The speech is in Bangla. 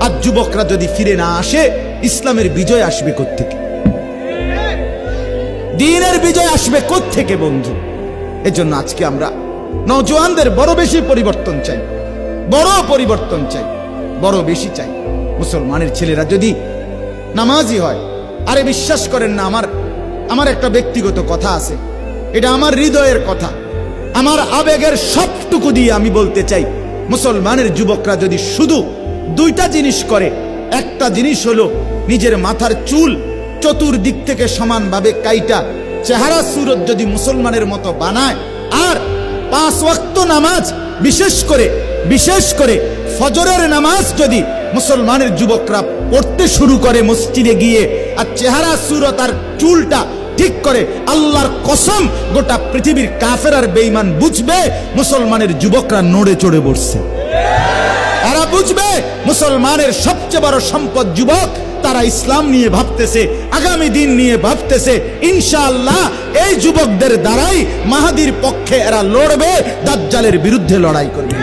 আর যুবকরা যদি ফিরে না আসে, ইসলামের বিজয় আসবে কোত্থেকে? দ্বীনের বিজয় আসবে কোত্থেকে বন্ধু? এজন্য আজকে আমরা নওজোয়ানদের বড় বেশি পরিবর্তন চাই, বড় পরিবর্তন চাই, বড় বেশি চাই। মুসলমানের ছেলেরা যদি নামাজি হয়, আরে বিশ্বাস করেন না, আমার একটা ব্যক্তিগত কথা আছে, এটা আমার হৃদয়ের কথা, আমার আবেগের সবটুকু দিয়ে আমি বলতে চাই, মুসলমানের যুবকরা যদি শুধু দুইটা জিনিস করে, একটা জিনিস হলো নিজের মাথার চুল চতুর্দিক থেকে সমানভাবে কাইটা চেহারা সুরত যদি মুসলমানের মতো বানায়, আর 5 ওয়াক্ত নামাজ বিশেষ করে ফজরের নামাজ যদি মুসলমানের যুবকরা পড়তে শুরু করে মসজিদে গিয়ে, আর চেহারা সুরত আর চুলটা ঠিক করে, আল্লাহর কসম গোটা পৃথিবীর কাফের আর বেঈমান বুঝবে মুসলমানের যুবকরা নড়ে চড়ে বসছে। এরা বুঝবে মুসলমানের সবচেয়ে বড় সম্পদ যুবক, তারা ইসলাম নিয়ে ভাবতেছে, আগামী দিন নিয়ে ভাবতেছে। ইনশাআল্লাহ এই যুবকদের দ্বারাই মাহাদির পক্ষে এরা লড়বে, দাজ্জালের বিরুদ্ধে লড়াই করবে।